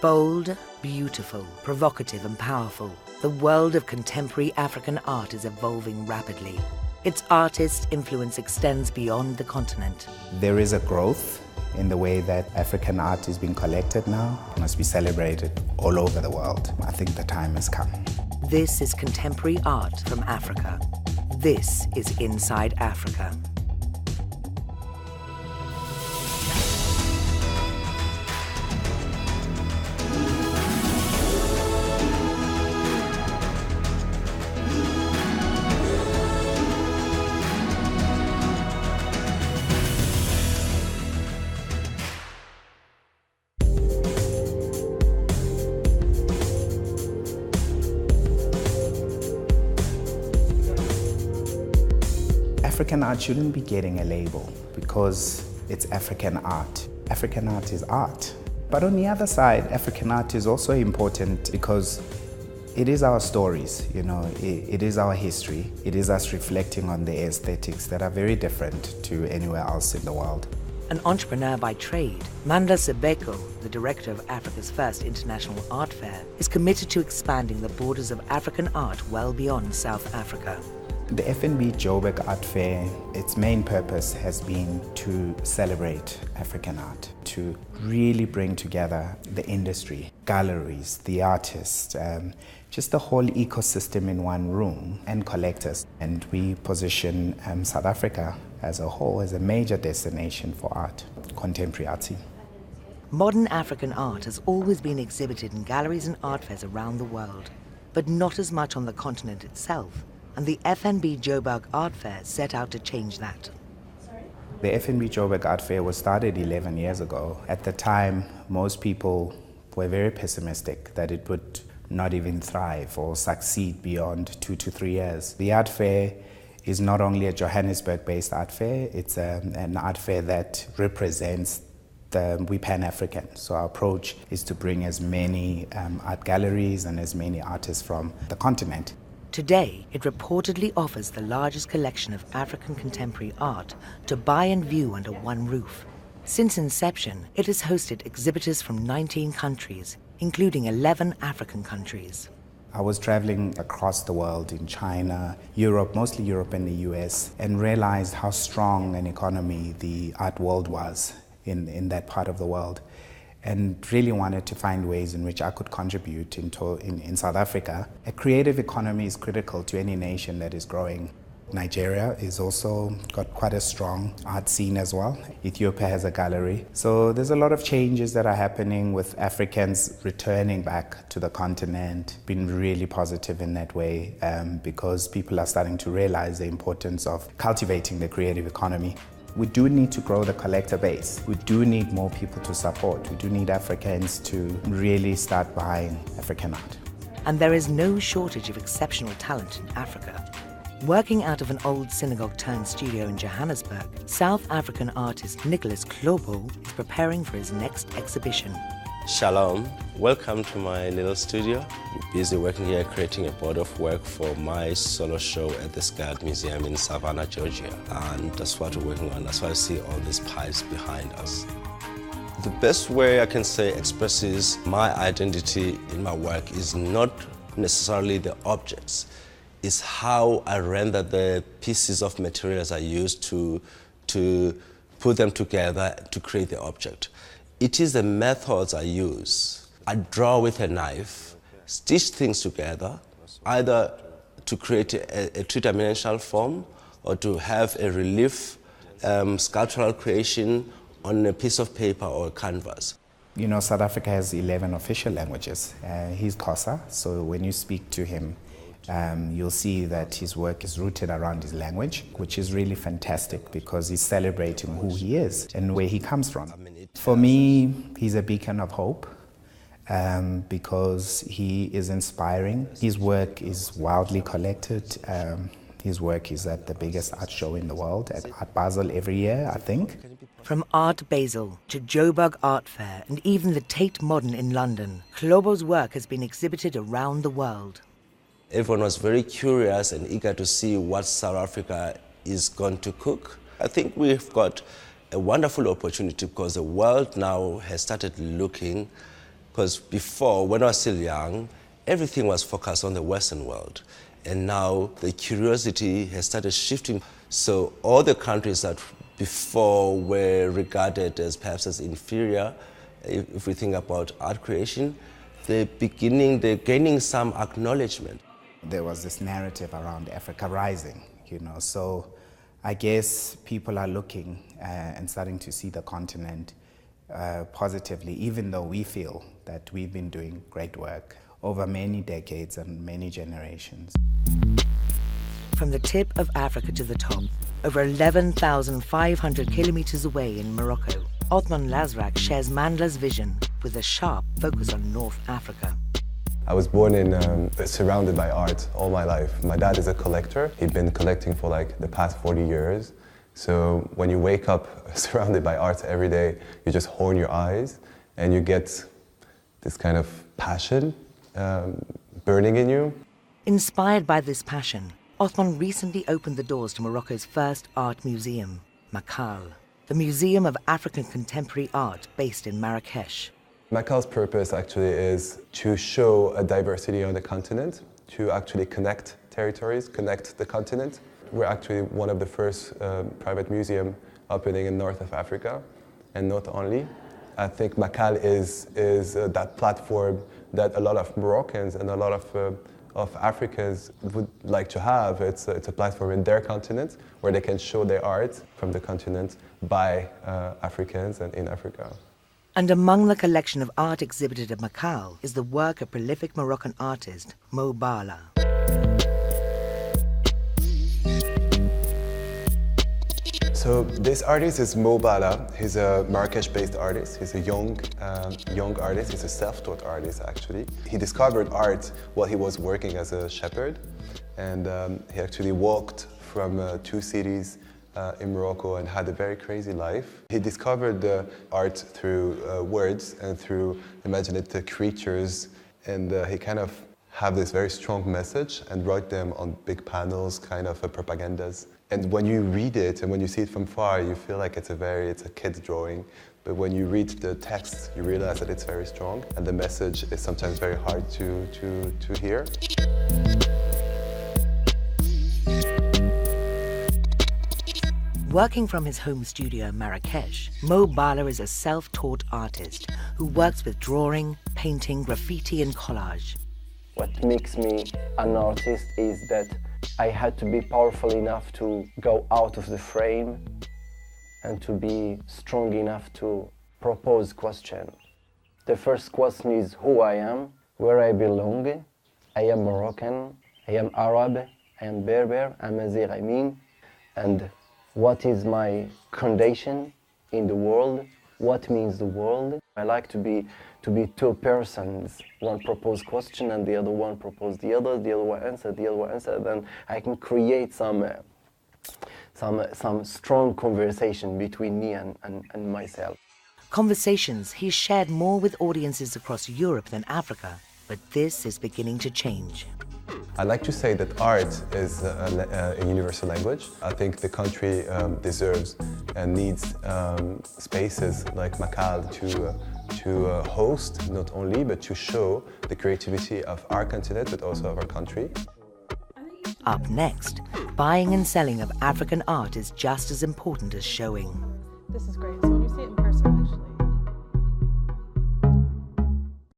Bold, beautiful, provocative and powerful, the world of contemporary African art is evolving rapidly. Its artist influence extends beyond the continent. There is a growth in the way that African art is being collected now. It must be celebrated all over the world. I think the time has come. This is contemporary art from Africa. This is Inside Africa. African art shouldn't be getting a label because it's African art. African art is art. But on the other side, African art is also important because it is our stories, it is our history. It is us reflecting on the aesthetics that are very different to anywhere else in the world. An entrepreneur by trade, Manda Sebeko, the director of Africa's first international art fair, is committed to expanding the borders of African art well beyond South Africa. The FNB Joburg Art Fair, its main purpose has been to celebrate African art, to really bring together the industry, galleries, the artists, just the whole ecosystem in one room, and collectors. And we position South Africa as a whole as a major destination for art, contemporary art scene. Modern African art has always been exhibited in galleries and art fairs around the world, but not as much on the continent itself. And the FNB Joburg Art Fair set out to change that. The FNB Joburg Art Fair was started 11 years ago. At the time, most people were very pessimistic that it would not even thrive or succeed beyond 2 to 3 years. The art fair is not only a Johannesburg-based art fair, it's an art fair that represents we Pan-African. So our approach is to bring as many art galleries and as many artists from the continent. Today, it reportedly offers the largest collection of African contemporary art to buy and view under one roof. Since inception, it has hosted exhibitors from 19 countries, including 11 African countries. I was traveling across the world in China, Europe, mostly Europe and the US, and realized how strong an economy the art world was in that part of the world. And really wanted to find ways in which I could contribute in South Africa. A creative economy is critical to any nation that is growing. Nigeria is also got quite a strong art scene as well. Ethiopia has a gallery. So there's a lot of changes that are happening with Africans returning back to the continent. Been really positive in that way because people are starting to realize the importance of cultivating the creative economy. We do need to grow the collector base. We do need more people to support. We do need Africans to really start buying African art. And there is no shortage of exceptional talent in Africa. Working out of an old synagogue-turned studio in Johannesburg, South African artist Nicholas Klobo is preparing for his next exhibition. Shalom, welcome to my little studio. I'm busy working here creating a body of work for my solo show at the Sky Art Museum in Savannah, Georgia. And that's what we're working on. That's why I see all these pipes behind us. The best way I can say expresses my identity in my work is not necessarily the objects. It's how I render the pieces of materials I use to put them together to create the object. It is the methods I use. I draw with a knife, stitch things together, either to create a three-dimensional form or to have a relief sculptural creation on a piece of paper or a canvas. South Africa has 11 official languages. He's Xhosa, so when you speak to him, you'll see that his work is rooted around his language, which is really fantastic because he's celebrating who he is and where he comes from. For me, he's a beacon of hope because he is inspiring. His work is wildly collected. His work is at the biggest art show in the world, at Art Basel every year, I think. From Art Basel to Joburg Art Fair and even the Tate Modern in London, Klobo's work has been exhibited around the world. Everyone was very curious and eager to see what South Africa is going to cook. I think we've got a wonderful opportunity because the world now has started looking Because before, when I was still young, everything was focused on the Western world. And now the curiosity has started shifting. So all the countries that before were regarded as perhaps as inferior, if we think about art creation, they're gaining some acknowledgement. There was this narrative around Africa rising, so I guess people are looking and starting to see the continent positively, even though we feel that we've been doing great work over many decades and many generations. From the tip of Africa to the top, over 11,500 kilometers away in Morocco, Othman Lazrak shares Mandela's vision with a sharp focus on North Africa. I was born surrounded by art all my life. My dad is a collector. He'd been collecting for like the past 40 years. So when you wake up surrounded by art every day, you just horn your eyes and you get this kind of passion burning in you. Inspired by this passion, Othman recently opened the doors to Morocco's first art museum, Makal, the Museum of African Contemporary Art based in Marrakesh. Makal's purpose actually is to show a diversity on the continent, to actually connect territories, connect the continent. We're actually one of the first private museums opening in north of Africa, and not only. I think Makal is that platform that a lot of Moroccans and a lot of Africans would like to have. It's a platform in their continent where they can show their art from the continent by Africans and in Africa. And among the collection of art exhibited at Makal is the work of prolific Moroccan artist Mo Bala. So this artist is Mo Bala. He's a Marrakesh-based artist. He's a young artist. He's a self-taught artist, actually. He discovered art while he was working as a shepherd, and he actually walked from 2 cities in Morocco and had a very crazy life. He discovered the art through words and through imaginative creatures, and he kind of had this very strong message and wrote them on big panels, kind of propagandas. And when you read it and when you see it from far, you feel like it's a kid's drawing. But when you read the text, you realize that it's very strong, and the message is sometimes very hard to hear. Working from his home studio in Marrakesh, Mo Bala is a self-taught artist who works with drawing, painting, graffiti and collage. What makes me an artist is that I had to be powerful enough to go out of the frame and to be strong enough to propose questions. The first question is who I am, where I belong. I am Moroccan, I am Arab, I am Berber, I'm Azeri, and what is my condition in the world? What means the world? I like to be 2 persons. One propose question and the other one propose the other one answer, the other one answer. Then I can create some strong conversation between me and myself. Conversations he's shared more with audiences across Europe than Africa, but this is beginning to change. I like to say that art is a universal language. I think the country deserves and needs spaces like Makal to host, not only, but to show the creativity of our continent, but also of our country. Up next, buying and selling of African art is just as important as showing. This is great. So when you see it in person,